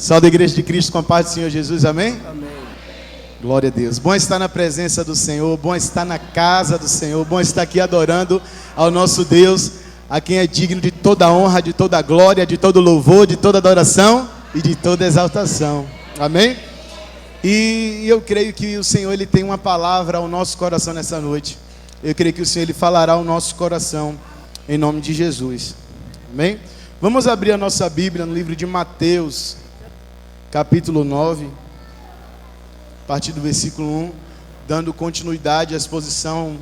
Salve a Igreja de Cristo com a paz do Senhor Jesus, amém? Amém. Glória a Deus. Bom estar na presença do Senhor, bom estar na casa do Senhor, bom estar aqui adorando ao nosso Deus, a quem é digno de toda honra, de toda glória, de todo louvor, de toda adoração e de toda exaltação. Amém? E eu creio que o Senhor ele tem uma palavra ao nosso coração nessa noite. Eu creio que o Senhor ele falará ao nosso coração em nome de Jesus. Amém? Vamos abrir a nossa Bíblia no livro de Mateus, capítulo 9, a partir do versículo 1, dando continuidade à exposição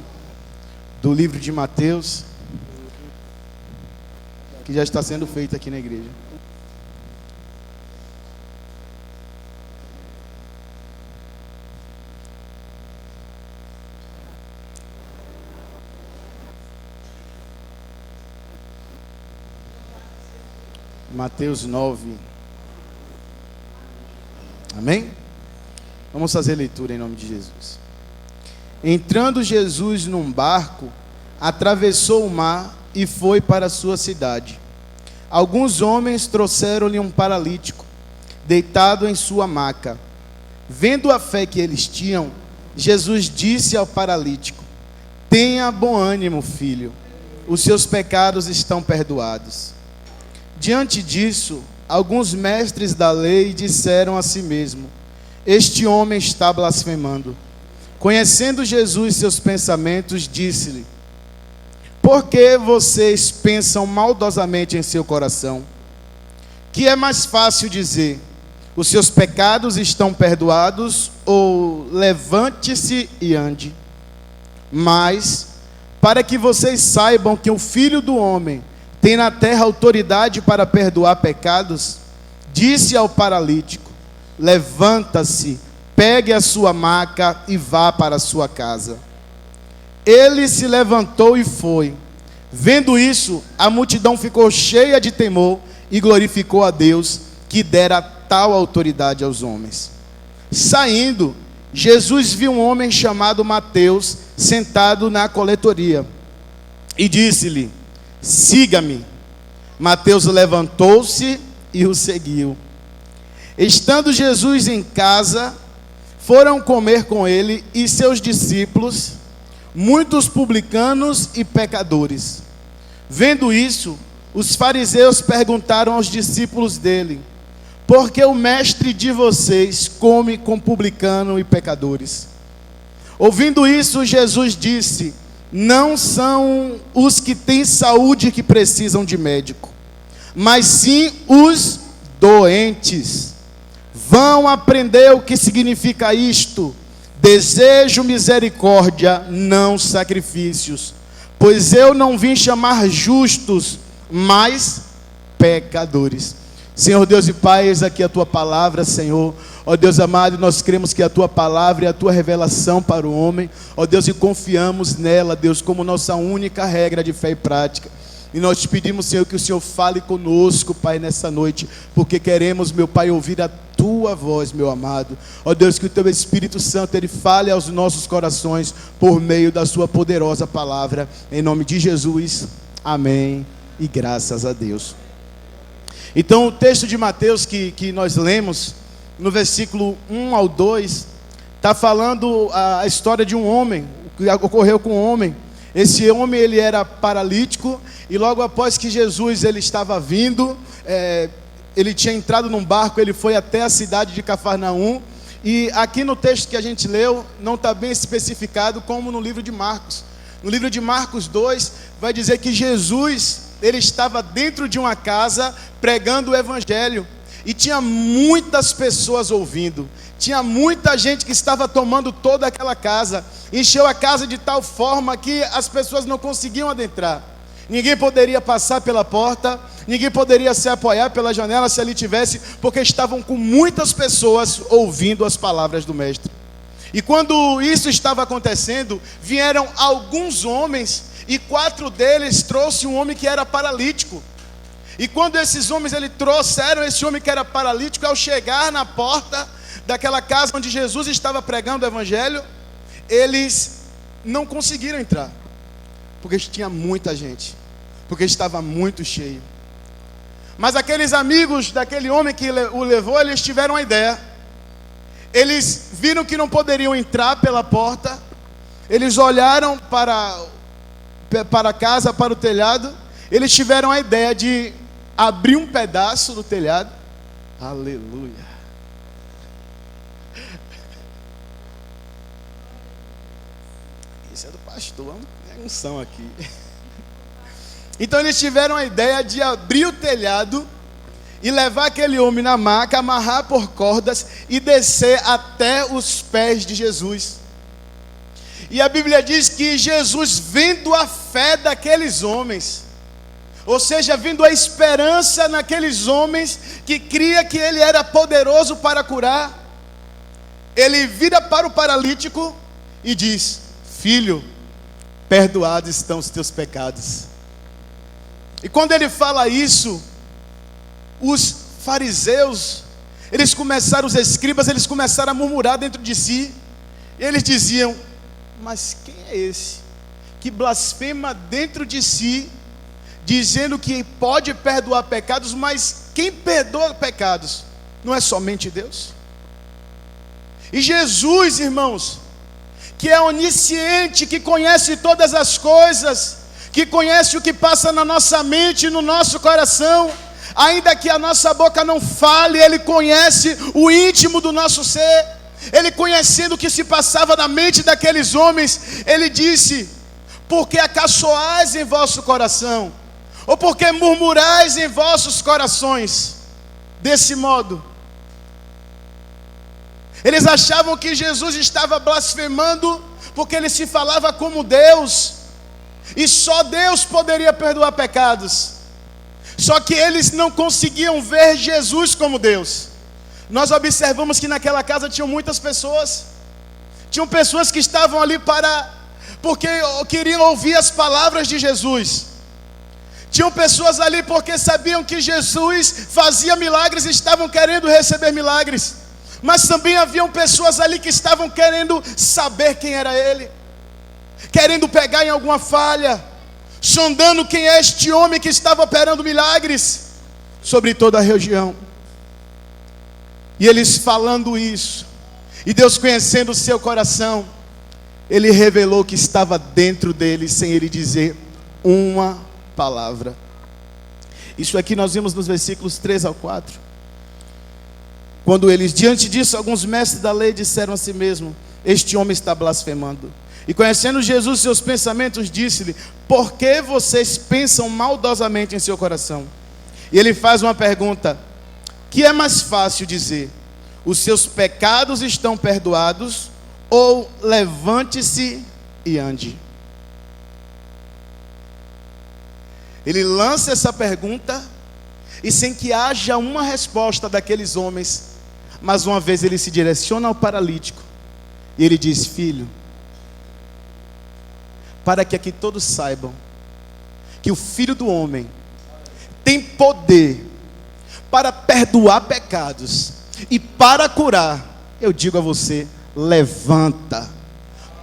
do livro de Mateus, que já está sendo feita aqui na igreja. Mateus 9. Amém? Vamos fazer leitura em nome de Jesus. Entrando Jesus num barco, atravessou o mar e foi para a sua cidade. Alguns homens trouxeram-lhe um paralítico, deitado em sua maca. Vendo a fé que eles tinham, Jesus disse ao paralítico: tenha bom ânimo, filho, os seus pecados estão perdoados. Diante disso, alguns mestres da lei disseram a si mesmo: este homem está blasfemando. Conhecendo Jesus seus pensamentos, disse-lhe: por que vocês pensam maldosamente em seu coração? Que é mais fácil dizer: os seus pecados estão perdoados, ou levante-se e ande? Mas, para que vocês saibam que o Filho do Homem tem na terra autoridade para perdoar pecados, disse ao paralítico: levanta-se, pegue a sua maca e vá para a sua casa. Ele se levantou e foi. Vendo isso, a multidão ficou cheia de temor e glorificou a Deus, que dera tal autoridade aos homens. Saindo, Jesus viu um homem chamado Mateus sentado na coletoria e disse-lhe: siga-me. Mateus levantou-se e o seguiu. Estando Jesus em casa, foram comer com ele e seus discípulos muitos publicanos e pecadores. Vendo isso, os fariseus perguntaram aos discípulos dele: por que o mestre de vocês come com publicano e pecadores? Ouvindo isso, Jesus disse: não são os que têm saúde que precisam de médico, mas sim os doentes. Vão aprender o que significa isto: desejo misericórdia, não sacrifícios, pois eu não vim chamar justos, mas pecadores. Senhor Deus e Pai, eis aqui a Tua palavra, Senhor. Ó Deus amado, nós cremos que a Tua palavra é a Tua revelação para o homem. Ó Deus, e confiamos nela, Deus, como nossa única regra de fé e prática. E nós te pedimos, Senhor, que o Senhor fale conosco, Pai, nessa noite, porque queremos, meu Pai, ouvir a Tua voz, meu amado. Ó Deus, que o Teu Espírito Santo, Ele fale aos nossos corações, por meio da Sua poderosa palavra, em nome de Jesus, amém, e graças a Deus. Então, o texto de Mateus que nós lemos, no versículo 1 ao 2, está falando a história de um homem, o que ocorreu com um homem. Esse homem, ele era paralítico, e logo após que Jesus ele estava vindo, ele tinha entrado num barco, ele foi até a cidade de Cafarnaum, e aqui no texto que a gente leu, não está bem especificado como no livro de Marcos. No livro de Marcos 2, vai dizer que Jesus, ele estava dentro de uma casa, pregando o evangelho, e tinha muitas pessoas ouvindo, tinha muita gente que estava tomando toda aquela casa, encheu a casa de tal forma que as pessoas não conseguiam adentrar, ninguém poderia passar pela porta, ninguém poderia se apoiar pela janela se ali tivesse, porque estavam com muitas pessoas ouvindo as palavras do mestre. E quando isso estava acontecendo, vieram alguns homens, e 4 deles trouxeram um homem que era paralítico. E quando esses homens trouxeram esse homem que era paralítico, ao chegar na porta daquela casa onde Jesus estava pregando o evangelho, eles não conseguiram entrar, porque tinha muita gente, porque estava muito cheio. Mas aqueles amigos daquele homem que o levou, eles tiveram uma ideia. Eles viram que não poderiam entrar pela porta. Eles olharam para a casa, para o telhado. Eles tiveram a ideia de abrir um pedaço do telhado. Aleluia. Isso é do pastor, é unção aqui. Então eles tiveram a ideia de abrir o telhado e levar aquele homem na maca, amarrar por cordas e descer até os pés de Jesus. E a Bíblia diz que Jesus, vendo a fé daqueles homens, ou seja, vendo a esperança naqueles homens que cria que ele era poderoso para curar, ele vira para o paralítico e diz: filho, perdoados estão os teus pecados. E quando ele fala isso, os fariseus, os escribas, eles começaram a murmurar dentro de si. E eles diziam: mas quem é esse que blasfema dentro de si, dizendo que pode perdoar pecados, mas quem perdoa pecados não é somente Deus? E Jesus, irmãos, que é onisciente, que conhece todas as coisas, que conhece o que passa na nossa mente e no nosso coração, ainda que a nossa boca não fale, Ele conhece o íntimo do nosso ser. Ele, conhecendo o que se passava na mente daqueles homens, Ele disse: porque acaçoais em vosso coração, ou porque murmurais em vossos corações desse modo? Eles achavam que Jesus estava blasfemando, porque ele se falava como Deus, e só Deus poderia perdoar pecados. Só que eles não conseguiam ver Jesus como Deus. Nós observamos que naquela casa tinham muitas pessoas. Tinham pessoas que estavam ali porque queriam ouvir as palavras de Jesus. Tinham pessoas ali porque sabiam que Jesus fazia milagres e estavam querendo receber milagres. Mas também haviam pessoas ali que estavam querendo saber quem era Ele, querendo pegar em alguma falha, sondando quem é este homem que estava operando milagres sobre toda a região. E eles falando isso, e Deus conhecendo o seu coração, Ele revelou que estava dentro dele, sem ele dizer uma palavra. Isso aqui nós vimos nos versículos 3 ao 4. Quando eles, diante disso, alguns mestres da lei disseram a si mesmo: este homem está blasfemando. E conhecendo Jesus seus pensamentos, disse-lhe: por que vocês pensam maldosamente em seu coração? E ele faz uma pergunta: que é mais fácil dizer, os seus pecados estão perdoados, ou levante-se e ande? Ele lança essa pergunta, e sem que haja uma resposta daqueles homens, mais uma vez ele se direciona ao paralítico, e ele diz: filho, para que aqui todos saibam que o Filho do Homem tem poder para perdoar pecados e para curar, eu digo a você: levanta,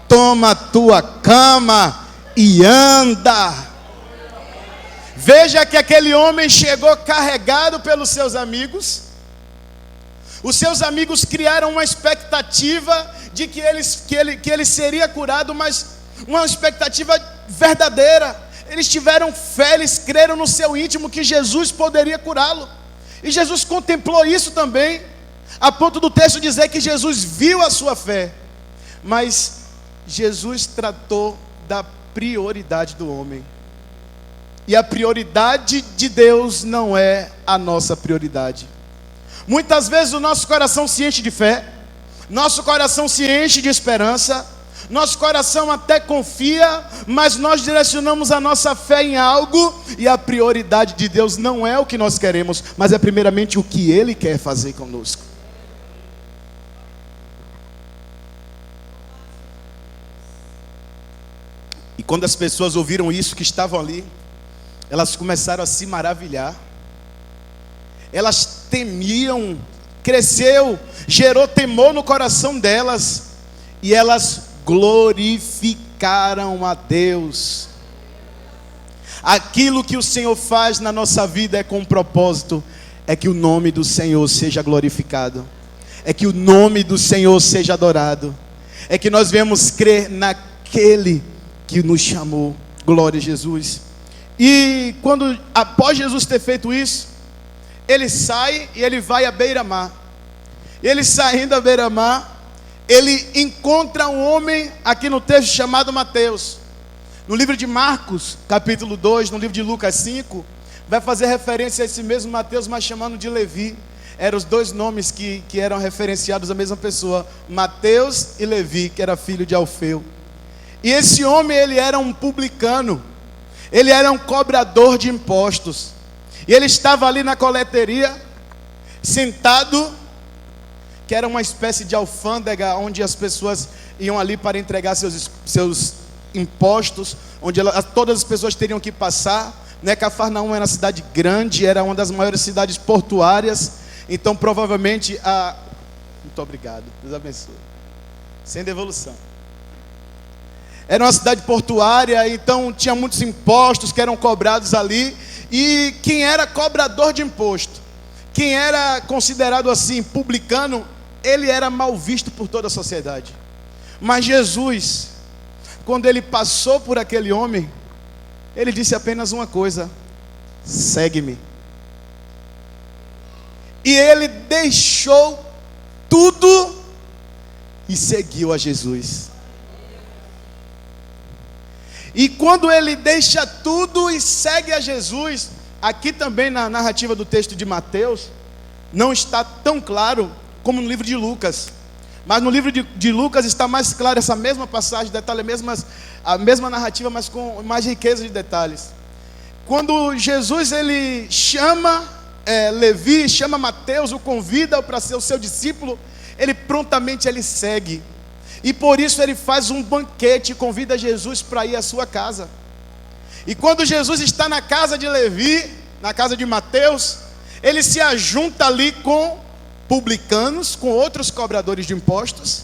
toma a tua cama e anda. Veja que aquele homem chegou carregado pelos seus amigos. Os seus amigos criaram uma expectativa de que ele seria curado, mas uma expectativa verdadeira. Eles tiveram fé, eles creram no seu íntimo que Jesus poderia curá-lo. E Jesus contemplou isso também, a ponto do texto dizer que Jesus viu a sua fé. Mas Jesus tratou da prioridade do homem. E a prioridade de Deus não é a nossa prioridade. Muitas vezes o nosso coração se enche de fé, nosso coração se enche de esperança, nosso coração até confia, mas nós direcionamos a nossa fé em algo, e a prioridade de Deus não é o que nós queremos, mas é primeiramente o que Ele quer fazer conosco. E quando as pessoas ouviram isso, que estavam ali, elas começaram a se maravilhar. Elas temiam, cresceu, gerou temor no coração delas, e elas glorificaram a Deus. Aquilo que o Senhor faz na nossa vida é com um propósito, é que o nome do Senhor seja glorificado, é que o nome do Senhor seja adorado, é que nós venhamos crer naquele que nos chamou. Glória a Jesus. E quando, após Jesus ter feito isso, ele sai e ele vai à beira-mar. Ele saindo à beira-mar, ele encontra um homem aqui no texto chamado Mateus. No livro de Marcos, capítulo 2, no livro de Lucas 5, vai fazer referência a esse mesmo Mateus, mas chamando de Levi. Eram os dois nomes que eram referenciados à mesma pessoa, Mateus e Levi, que era filho de Alfeu. E esse homem, ele era um publicano, ele era um cobrador de impostos, e ele estava ali na coleteria, sentado, que era uma espécie de alfândega, onde as pessoas iam ali para entregar seus impostos, onde todas as pessoas teriam que passar, né? Cafarnaum era uma cidade grande, era uma das maiores cidades portuárias, então provavelmente muito obrigado, Deus abençoe, sem devolução. Era uma cidade portuária, então tinha muitos impostos que eram cobrados ali. E quem era cobrador de imposto, quem era considerado assim, publicano, ele era mal visto por toda a sociedade. Mas Jesus, quando ele passou por aquele homem, ele disse apenas uma coisa: segue-me. E ele deixou tudo e seguiu a Jesus. E quando ele deixa tudo e segue a Jesus, aqui também na narrativa do texto de Mateus, não está tão claro como no livro de Lucas. Mas no livro de Lucas está mais claro essa mesma passagem, detalhe, a mesma narrativa, mas com mais riqueza de detalhes. Quando Jesus ele chama Levi, chama Mateus, o convida para ser o seu discípulo, ele prontamente ele segue. E por isso ele faz um banquete e convida Jesus para ir à sua casa. E quando Jesus está na casa de Levi, na casa de Mateus, ele se ajunta ali com publicanos, com outros cobradores de impostos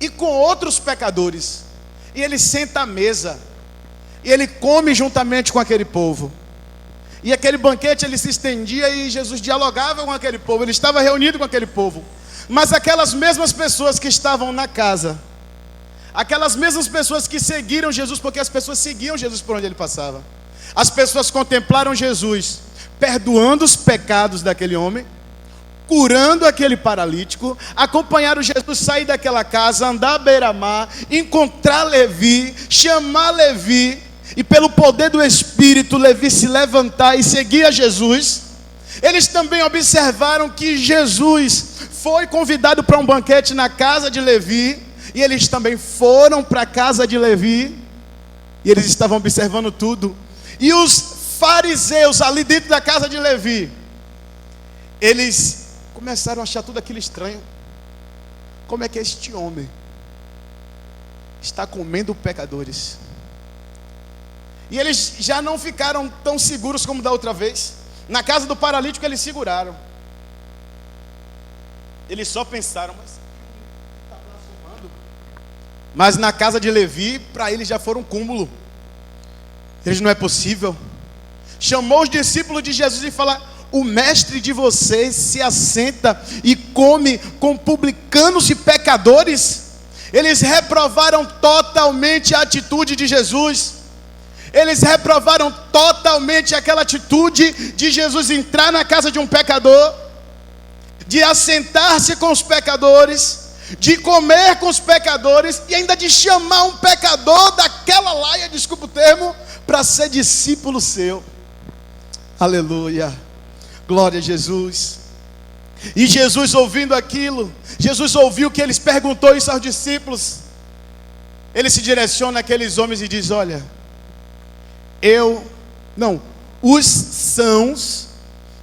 e com outros pecadores. E ele senta à mesa e ele come juntamente com aquele povo. E aquele banquete ele se estendia e Jesus dialogava com aquele povo, ele estava reunido com aquele povo. Mas aquelas mesmas pessoas que estavam na casa, aquelas mesmas pessoas que seguiram Jesus, porque as pessoas seguiam Jesus por onde ele passava, as pessoas contemplaram Jesus perdoando os pecados daquele homem, curando aquele paralítico, acompanharam Jesus sair daquela casa, andar à beira-mar, encontrar Levi, chamar Levi, e pelo poder do Espírito, Levi se levantar e seguir a Jesus. Eles também observaram que Jesus foi convidado para um banquete na casa de Levi, e eles também foram para a casa de Levi, e eles estavam observando tudo. E os fariseus ali dentro da casa de Levi, eles começaram a achar tudo aquilo estranho. Como é que este homem está comendo pecadores? E eles já não ficaram tão seguros como da outra vez. Na casa do paralítico eles seguraram. Eles só pensaram, mas na casa de Levi, para eles já foi um cúmulo. Eles, não é possível. Chamou os discípulos de Jesus e falou: o mestre de vocês se assenta e come com publicanos e pecadores. Eles reprovaram totalmente a atitude de Jesus. Eles reprovaram totalmente aquela atitude de Jesus entrar na casa de um pecador, de assentar-se com os pecadores, de comer com os pecadores e ainda de chamar um pecador daquela laia, desculpa o termo, para ser discípulo seu. Aleluia, glória a Jesus. E Jesus, ouvindo aquilo, Jesus ouviu que eles perguntou isso aos discípulos. Ele se direciona àqueles homens e diz: olha, os sãos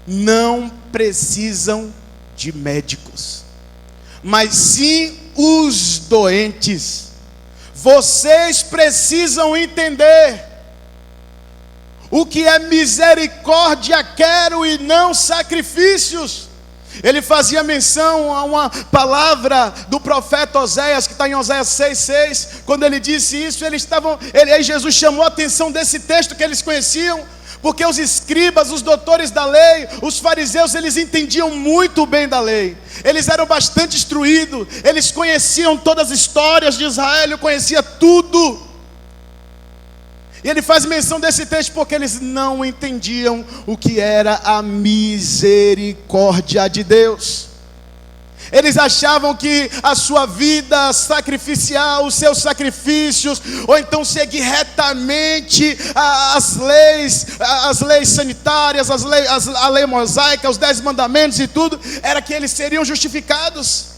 não precisam de médicos, mas sim os doentes. Vocês precisam entender: o que é misericórdia quero e não sacrifícios. Ele fazia menção a uma palavra do profeta Oséias, que está em Oséias 6,6. Quando ele disse isso, aí Jesus chamou a atenção desse texto que eles conheciam, porque os escribas, os doutores da lei, os fariseus, eles entendiam muito bem da lei. Eles eram bastante instruídos, eles conheciam todas as histórias de Israel, conhecia tudo. E ele faz menção desse texto porque eles não entendiam o que era a misericórdia de Deus. Eles achavam que a sua vida sacrificial, os seus sacrifícios, ou então seguir retamente as leis sanitárias, a lei mosaica, os 10 mandamentos e tudo, era que eles seriam justificados.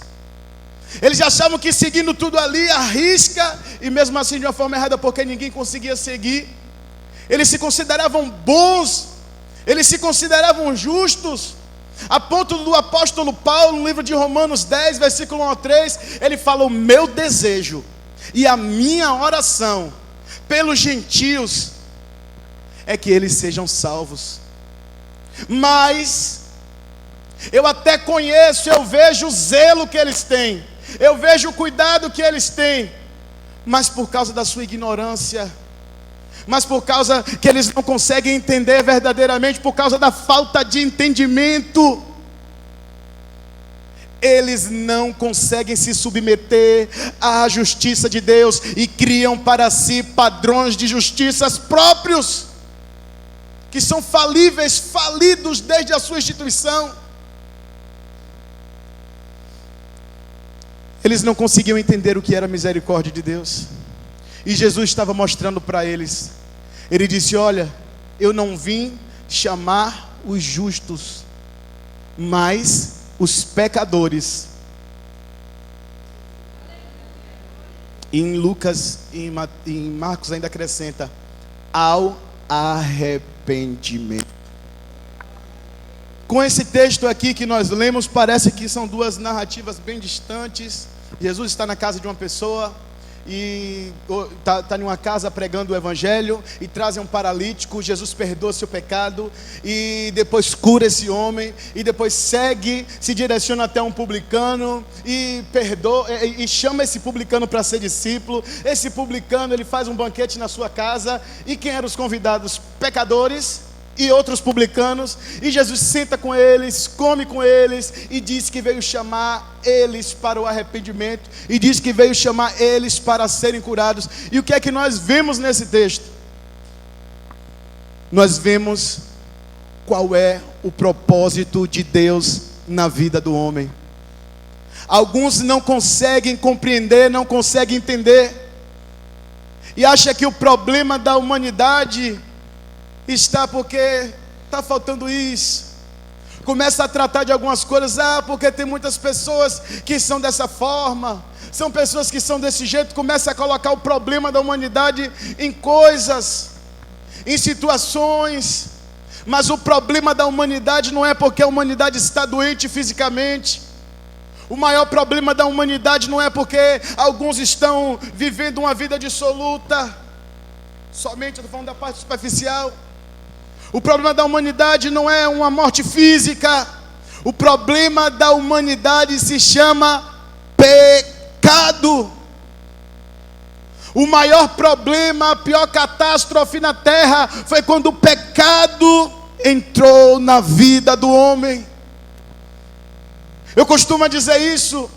Eles achavam que seguindo tudo ali, à risca, e mesmo assim de uma forma errada, porque ninguém conseguia seguir. Eles se consideravam bons, eles se consideravam justos, a ponto do apóstolo Paulo, no livro de Romanos 10, versículo 1 a 3, ele fala: o meu desejo e a minha oração pelos gentios é que eles sejam salvos. Mas eu até conheço, eu vejo o zelo que eles têm, eu vejo o cuidado que eles têm, mas por causa da sua ignorância, mas por causa que eles não conseguem entender verdadeiramente, por causa da falta de entendimento, eles não conseguem se submeter à justiça de Deus e criam para si padrões de justiças próprios, que são falíveis, falidos desde a sua instituição. Eles não conseguiam entender o que era a misericórdia de Deus. E Jesus estava mostrando para eles. Ele disse: olha, eu não vim chamar os justos, mas os pecadores. Em Lucas e em Marcos ainda acrescenta: ao arrependimento. Com esse texto aqui que nós lemos, parece que são duas narrativas bem distantes. Jesus está na casa de uma pessoa e está em uma casa pregando o evangelho, e trazem um paralítico. Jesus perdoa seu pecado e depois cura esse homem, e depois se direciona até um publicano e chama esse publicano para ser discípulo. Esse publicano, ele faz um banquete na sua casa, e quem eram os convidados? Pecadores e outros publicanos. E Jesus senta com eles, come com eles, e diz que veio chamar eles para o arrependimento, e diz que veio chamar eles para serem curados. E o que é que nós vemos nesse texto? Nós vemos qual é o propósito de Deus na vida do homem. Alguns não conseguem compreender, não conseguem entender, e acham que o problema da humanidade está porque está faltando isso. Começa a tratar de algumas coisas, porque tem muitas pessoas que são dessa forma, são pessoas que são desse jeito. Começa a colocar o problema da humanidade em coisas, em situações. Mas o problema da humanidade não é porque a humanidade está doente fisicamente. O maior problema da humanidade não é porque alguns estão vivendo uma vida dissoluta. Somente eu estou falando da parte superficial. O problema da humanidade não é uma morte física. O problema da humanidade se chama pecado. O maior problema, a pior catástrofe na terra foi quando o pecado entrou na vida do homem. Eu costumo dizer isso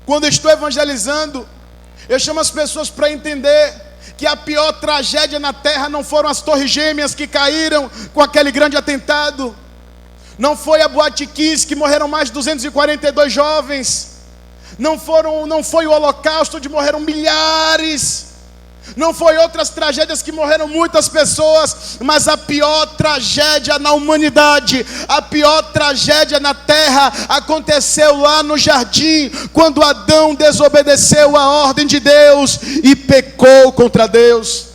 quando estou evangelizando. Eu chamo as pessoas para entender que a pior tragédia na terra não foram as torres gêmeas que caíram com aquele grande atentado, não foi a Boate Kiss que morreram mais de 242 jovens, não foi o Holocausto onde morreram milhares, não foi outras tragédias que morreram muitas pessoas, mas a pior tragédia na humanidade, a pior tragédia na terra aconteceu lá no jardim, quando Adão desobedeceu a ordem de Deus e pecou contra Deus.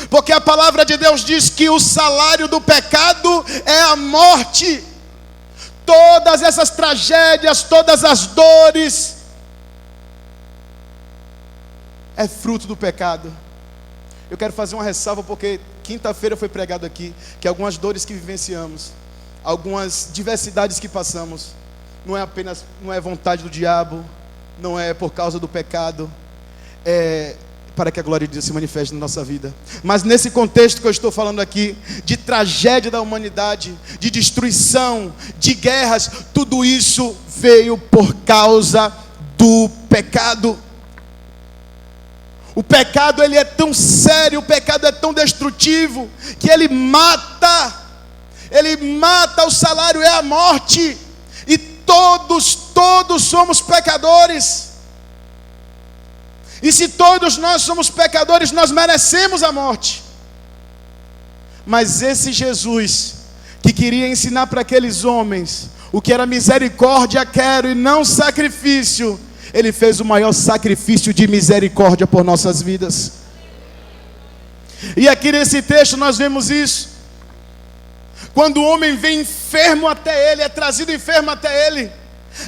Porque a palavra de Deus diz que o salário do pecado é a morte. Todas essas tragédias, todas as dores, é fruto do pecado. Eu quero fazer uma ressalva, porque quinta-feira foi pregado aqui que algumas dores que vivenciamos, algumas diversidades que passamos, não é vontade do diabo, não é por causa do pecado, é para que a glória de Deus se manifeste na nossa vida. Mas nesse contexto que eu estou falando aqui, de tragédia da humanidade, de destruição, de guerras, tudo isso veio por causa do pecado. O pecado, ele é tão sério, o pecado é tão destrutivo, que ele mata, o salário é a morte, e todos somos pecadores. E se todos nós somos pecadores, nós merecemos a morte. Mas esse Jesus, que queria ensinar para aqueles homens o que era misericórdia quero e não sacrifício, ele fez o maior sacrifício de misericórdia por nossas vidas. E aqui nesse texto nós vemos isso. Quando o homem vem enfermo até ele, é trazido enfermo até ele,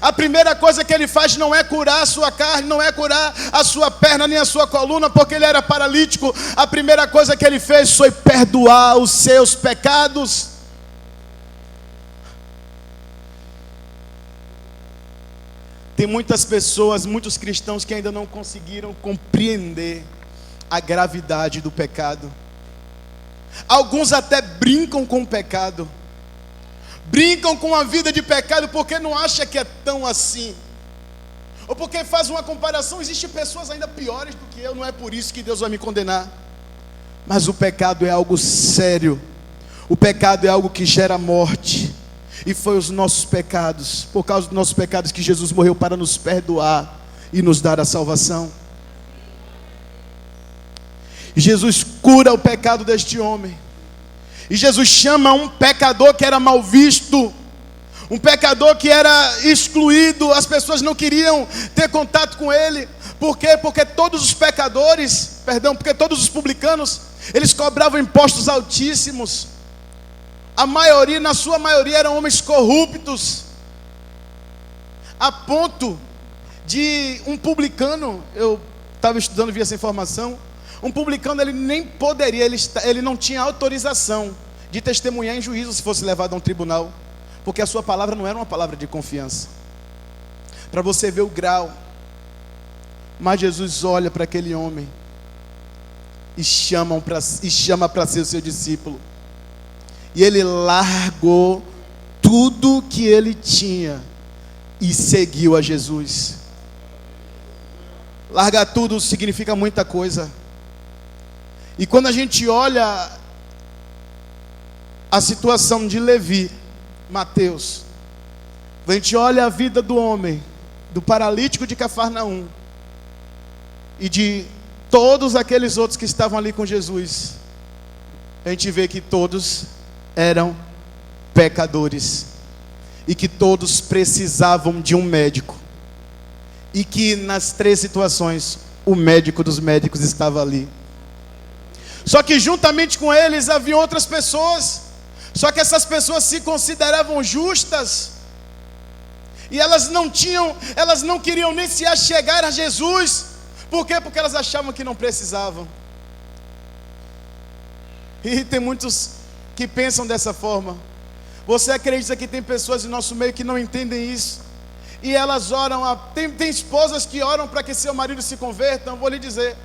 a primeira coisa que ele faz não é curar a sua carne, não é curar a sua perna, nem a sua coluna, porque ele era paralítico. A primeira coisa que ele fez foi perdoar os seus pecados. Tem muitas pessoas, muitos cristãos que ainda não conseguiram compreender a gravidade do pecado. Alguns até brincam com o pecado, brincam com a vida de pecado porque não acham que é tão assim, ou porque faz uma comparação. Existem pessoas ainda piores do que eu, não é por isso que Deus vai me condenar. Mas o pecado é algo sério, o pecado é algo que gera morte, e foi os nossos pecados, por causa dos nossos pecados, que Jesus morreu para nos perdoar e nos dar a salvação. E Jesus cura o pecado deste homem. E Jesus chama um pecador que era mal visto, um pecador que era excluído, as pessoas não queriam ter contato com ele. Por quê? Porque todos os todos os publicanos, eles cobravam impostos altíssimos. A maioria, na sua maioria, eram homens corruptos, a ponto de um publicano, eu estava estudando, vi essa informação, um publicano, ele nem poderia, ele não tinha autorização de testemunhar em juízo se fosse levado a um tribunal, porque a sua palavra não era uma palavra de confiança. Para você ver o grau. Mas Jesus olha para aquele homem e chama para ser o seu discípulo. E ele largou tudo que ele tinha e seguiu a Jesus. Largar tudo significa muita coisa. E quando a gente olha a situação de Levi, Mateus, a gente olha a vida do homem, do paralítico de Cafarnaum, e de todos aqueles outros que estavam ali com Jesus, a gente vê que todos eram pecadores, e que todos precisavam de um médico, e que nas três situações, o médico dos médicos estava ali. Só que juntamente com eles havia outras pessoas, só que essas pessoas se consideravam justas, e elas não queriam nem se achegar a Jesus. Por quê? Porque elas achavam que não precisavam. E tem muitos que pensam dessa forma. Você acredita que tem pessoas em nosso meio que não entendem isso? E elas oram, tem esposas que oram para que seu marido se converta. Eu vou lhe dizer,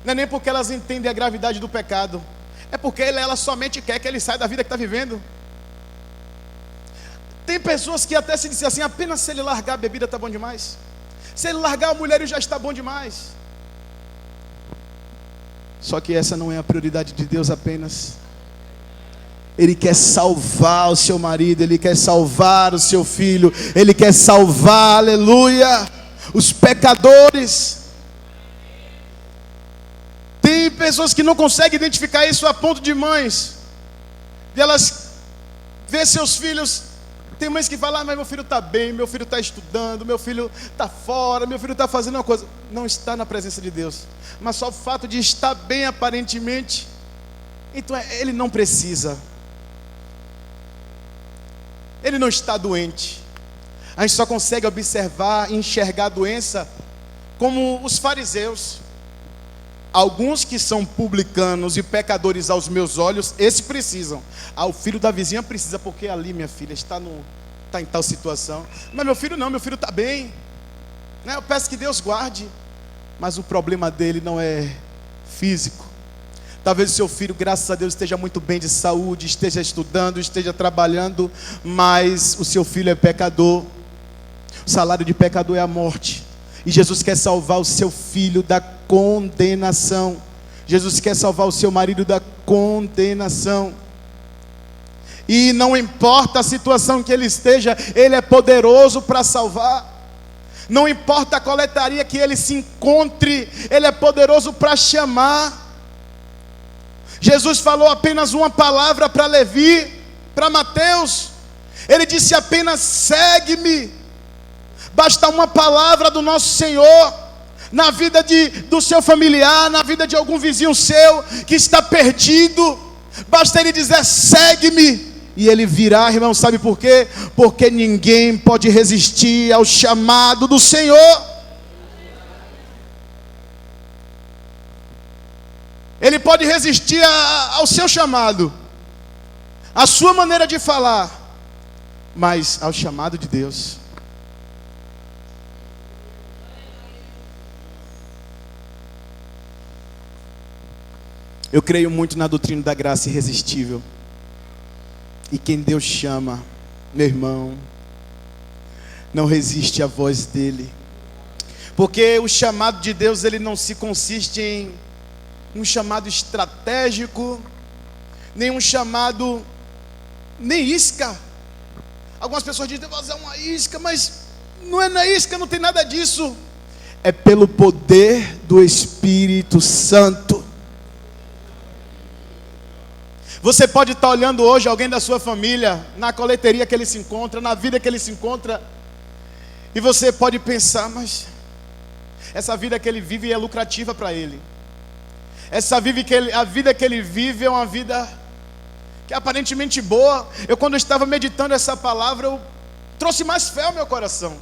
não é nem porque elas entendem a gravidade do pecado, é porque ela somente quer que ele saia da vida que está vivendo. Tem pessoas que até se dizem assim: apenas se ele largar a bebida está bom demais, se ele largar a mulher já está bom demais. Só que essa não é a prioridade de Deus apenas. Ele quer salvar o seu marido, Ele quer salvar o seu filho, Ele quer salvar, aleluia, os pecadores. Tem pessoas que não conseguem identificar isso a ponto de mães, de elas ver seus filhos. Tem mães que falam: mas meu filho está bem, meu filho está estudando, meu filho está fora, meu filho está fazendo uma coisa. Não está na presença de Deus, mas só o fato de estar bem aparentemente, então ele não precisa, ele não está doente. A gente só consegue observar e enxergar a doença como os fariseus. Alguns que são publicanos e pecadores aos meus olhos, esses precisam. O filho da vizinha precisa, porque ali, minha filha, está está em tal situação. Mas meu filho não, meu filho está bem, né? Eu peço que Deus guarde. Mas o problema dele não é físico. Talvez o seu filho, graças a Deus, esteja muito bem de saúde, esteja estudando, esteja trabalhando, mas o seu filho é pecador. O salário de pecador é a morte. E Jesus quer salvar o seu filho da condenação. Jesus quer salvar o seu marido da condenação. E não importa a situação que ele esteja, Ele é poderoso para salvar. Não importa a coletaria que ele se encontre, Ele é poderoso para chamar. Jesus falou apenas uma palavra para Levi, para Mateus. Ele disse apenas: segue-me. Basta uma palavra do nosso Senhor na vida do seu familiar, na vida de algum vizinho seu que está perdido. Basta ele dizer: segue-me, e ele virá, irmão. Sabe por quê? Porque ninguém pode resistir ao chamado do Senhor. Ele pode resistir ao seu chamado, à sua maneira de falar, mas ao chamado de Deus. Eu creio muito na doutrina da graça irresistível. E quem Deus chama, meu irmão, não resiste à voz dele. Porque o chamado de Deus, ele não se consiste em um chamado estratégico, nem um chamado, nem isca. Algumas pessoas dizem: vou fazer uma isca, mas não é na isca, não tem nada disso. É pelo poder do Espírito Santo. Você pode estar olhando hoje alguém da sua família, na coleteria que ele se encontra, na vida que ele se encontra, e você pode pensar: mas essa vida que ele vive é lucrativa para ele. A vida que ele vive é uma vida que é aparentemente boa. Quando estava meditando essa palavra, eu trouxe mais fé ao meu coração.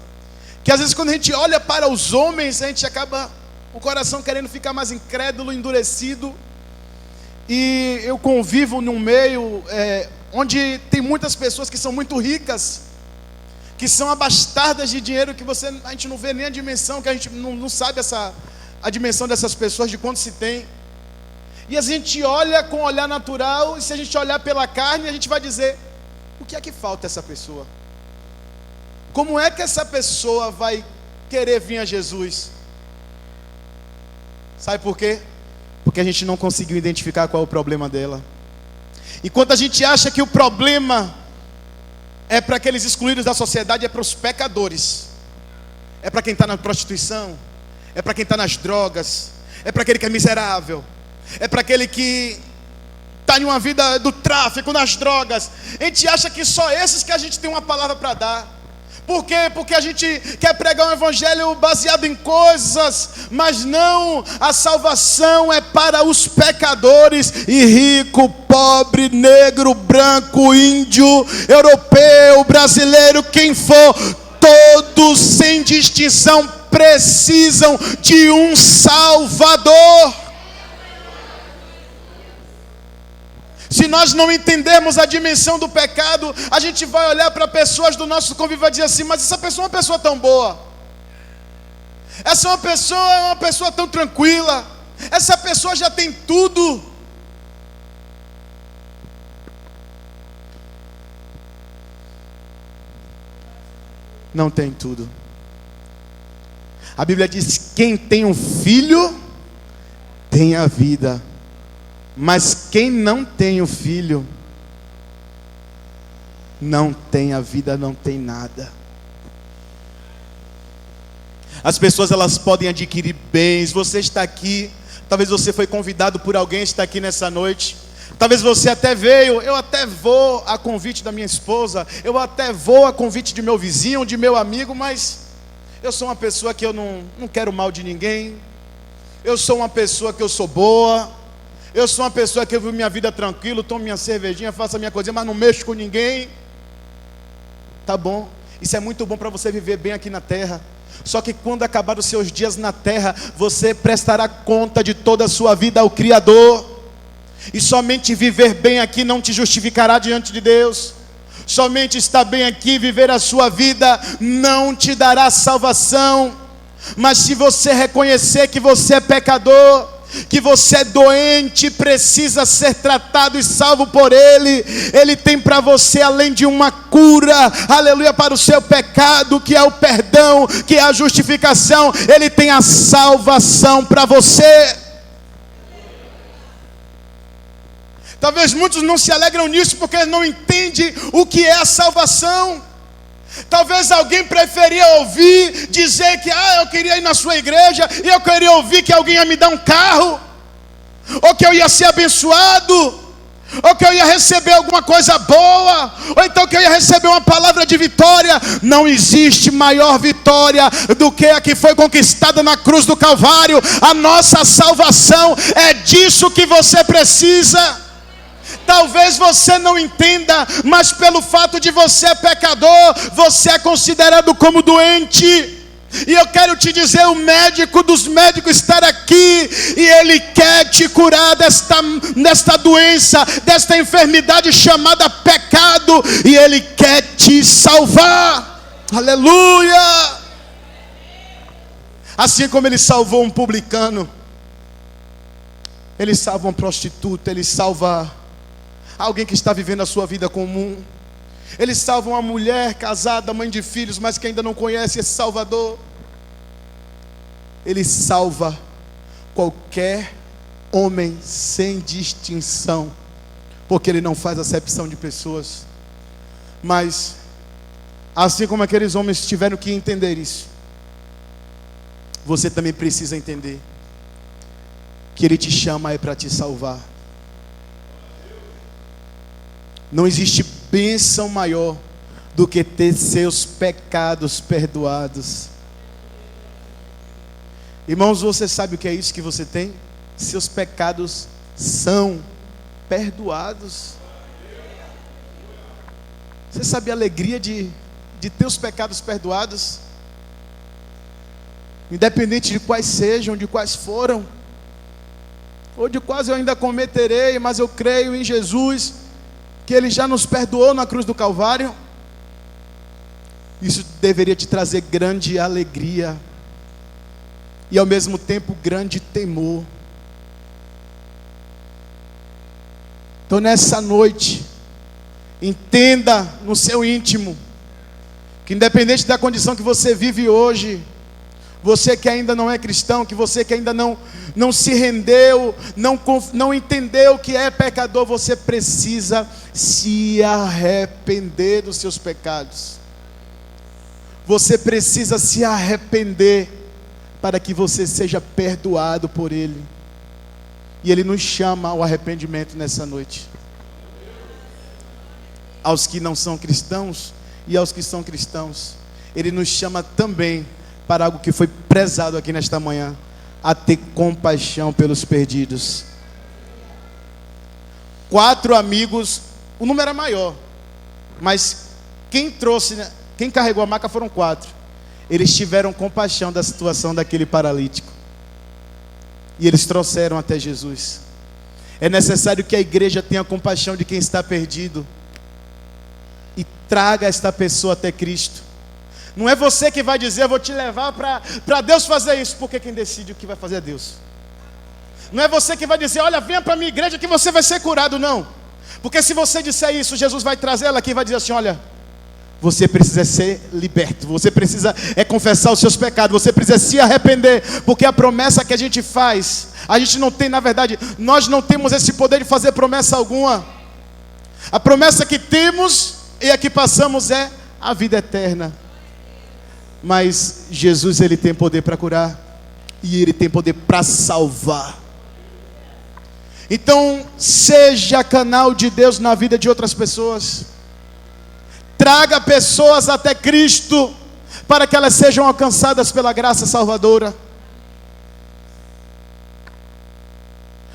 Que às vezes quando a gente olha para os homens, a gente acaba o coração querendo ficar mais incrédulo, endurecido. E eu convivo num meio onde tem muitas pessoas que são muito ricas, que são abastadas de dinheiro, que a gente não vê nem a dimensão, que a gente não sabe a dimensão dessas pessoas, de quanto se tem. E a gente olha com um olhar natural, e se a gente olhar pela carne, a gente vai dizer: o que é que falta a essa pessoa? Como é que essa pessoa vai querer vir a Jesus? Sabe por quê? Porque a gente não conseguiu identificar qual é o problema dela. Enquanto a gente acha que o problema é para aqueles excluídos da sociedade, é para os pecadores, é para quem está na prostituição, é para quem está nas drogas, é para aquele que é miserável, é para aquele que está em uma vida do tráfico, nas drogas. A gente acha que só esses que a gente tem uma palavra para dar. Por quê? Porque a gente quer pregar um evangelho baseado em coisas, mas não, a salvação é para os pecadores, e rico, pobre, negro, branco, índio, europeu, brasileiro, quem for, todos sem distinção precisam de um Salvador. Se nós não entendermos a dimensão do pecado, a gente vai olhar para pessoas do nosso convívio e vai dizer assim: mas essa pessoa é uma pessoa tão boa, essa é uma pessoa tão tranquila, essa pessoa já tem tudo. Não tem tudo. A Bíblia diz: quem tem um filho tem a vida. Mas quem não tem o filho, não tem a vida, não tem nada. As pessoas, elas podem adquirir bens. Você está aqui, talvez você foi convidado por alguém, está aqui nessa noite. Talvez você até veio: eu até vou a convite da minha esposa, eu até vou a convite de meu vizinho, de meu amigo, mas eu sou uma pessoa que eu não quero mal de ninguém. Eu sou uma pessoa que eu sou boa. Eu sou uma pessoa que eu vivo minha vida tranquilo, tomo minha cervejinha, faço a minha coisinha, mas não mexo com ninguém. Tá bom, isso é muito bom para você viver bem aqui na terra. Só que quando acabar os seus dias na terra, você prestará conta de toda a sua vida ao Criador. E somente viver bem aqui não te justificará diante de Deus. Somente estar bem aqui, viver a sua vida, não te dará salvação. Mas se você reconhecer que você é pecador, que você é doente, precisa ser tratado e salvo por Ele, Ele tem para você, além de uma cura, aleluia, para o seu pecado, que é o perdão, que é a justificação, Ele tem a salvação para você. Talvez muitos não se alegram nisso porque não entendem o que é a salvação. Talvez alguém preferia ouvir dizer que eu queria ir na sua igreja, e eu queria ouvir que alguém ia me dar um carro, ou que eu ia ser abençoado, ou que eu ia receber alguma coisa boa, ou então que eu ia receber uma palavra de vitória. Não existe maior vitória do que a que foi conquistada na cruz do Calvário. A nossa salvação é disso que você precisa. Talvez você não entenda, mas pelo fato de você ser pecador, você é considerado como doente. E eu quero te dizer, o médico dos médicos está aqui, e ele quer te curar desta doença, desta enfermidade chamada pecado, e ele quer te salvar. Aleluia! Assim como ele salvou um publicano, ele salva uma prostituta, ele salva alguém que está vivendo a sua vida comum. Ele salva uma mulher casada, mãe de filhos, mas que ainda não conhece esse Salvador. Ele salva qualquer homem sem distinção, porque Ele não faz acepção de pessoas. Mas, assim como aqueles homens tiveram que entender isso, você também precisa entender que Ele te chama para te salvar. Não existe bênção maior do que ter seus pecados perdoados. Irmãos, você sabe o que é isso que você tem? Seus pecados são perdoados. Você sabe a alegria de ter os pecados perdoados? Independente de quais sejam, de quais foram, ou de quais eu ainda cometerei, mas eu creio em Jesus, que Ele já nos perdoou na cruz do Calvário. Isso deveria te trazer grande alegria e ao mesmo tempo grande temor. Então nessa noite, entenda no seu íntimo que independente da condição que você vive hoje, você que ainda não é cristão, que você que ainda não se rendeu, não entendeu que é pecador, você precisa se arrepender dos seus pecados. Você precisa se arrepender para que você seja perdoado por Ele. E Ele nos chama ao arrependimento nessa noite. Aos que não são cristãos e aos que são cristãos, Ele nos chama também para algo que foi prezado aqui nesta manhã: a ter compaixão pelos perdidos. 4 amigos, o número é maior, mas quem carregou a maca foram 4. Eles tiveram compaixão da situação daquele paralítico, e eles trouxeram até Jesus. É necessário que a igreja tenha compaixão de quem está perdido e traga esta pessoa até Cristo. Não é você que vai dizer: eu vou te levar para Deus fazer isso, porque quem decide o que vai fazer é Deus. Não é você que vai dizer: olha, venha para a minha igreja que você vai ser curado. Não, porque se você disser isso, Jesus vai trazer ela aqui e vai dizer assim: olha, você precisa ser liberto, você precisa confessar os seus pecados, você precisa se arrepender, porque a promessa que a gente faz, a gente não tem, na verdade, nós não temos esse poder de fazer promessa alguma. A promessa que temos e a que passamos é a vida eterna. Mas Jesus, Ele tem poder para curar, e Ele tem poder para salvar. Então, seja canal de Deus na vida de outras pessoas. Traga pessoas até Cristo, para que elas sejam alcançadas pela graça salvadora.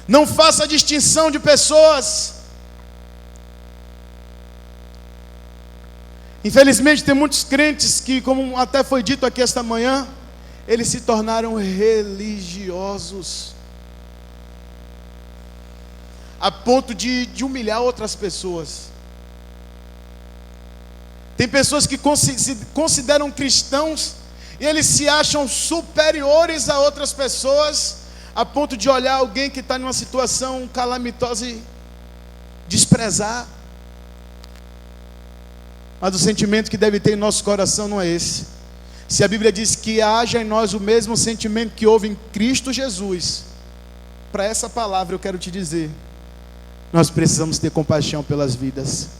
Não faça distinção de pessoas. Infelizmente tem muitos crentes que, como até foi dito aqui esta manhã, eles se tornaram religiosos, a ponto de humilhar outras pessoas. Tem pessoas que se consideram cristãos e eles se acham superiores a outras pessoas, a ponto de olhar alguém que está numa situação calamitosa e desprezar. Mas o sentimento que deve ter em nosso coração não é esse. Se a Bíblia diz que haja em nós o mesmo sentimento que houve em Cristo Jesus, para essa palavra eu quero te dizer, nós precisamos ter compaixão pelas vidas.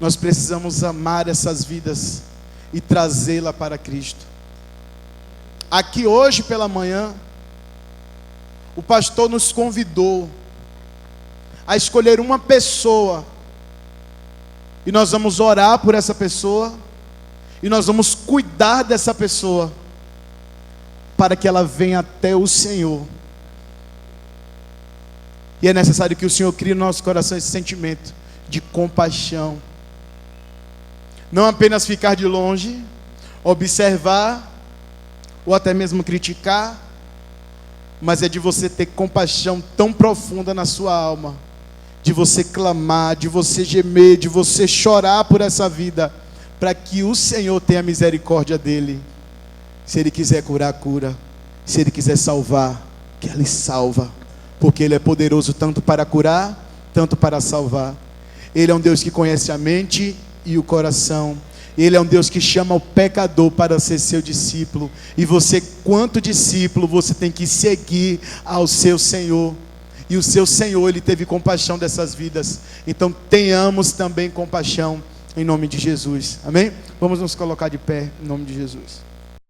Nós precisamos amar essas vidas e trazê-la para Cristo. Aqui hoje pela manhã, o pastor nos convidou a escolher uma pessoa, e nós vamos orar por essa pessoa, e nós vamos cuidar dessa pessoa, para que ela venha até o Senhor. E é necessário que o Senhor crie no nosso coração esse sentimento de compaixão. Não apenas ficar de longe, observar, ou até mesmo criticar, mas é de você ter compaixão tão profunda na sua alma, de você clamar, de você gemer, de você chorar por essa vida, para que o Senhor tenha misericórdia dele. Se ele quiser curar, cura. Se ele quiser salvar, que ele salva, porque ele é poderoso tanto para curar, tanto para salvar. Ele é um Deus que conhece a mente e o coração. Ele é um Deus que chama o pecador para ser seu discípulo. E você, quanto discípulo, você tem que seguir ao seu Senhor. E o seu Senhor, Ele teve compaixão dessas vidas. Então tenhamos também compaixão em nome de Jesus. Amém? Vamos nos colocar de pé em nome de Jesus.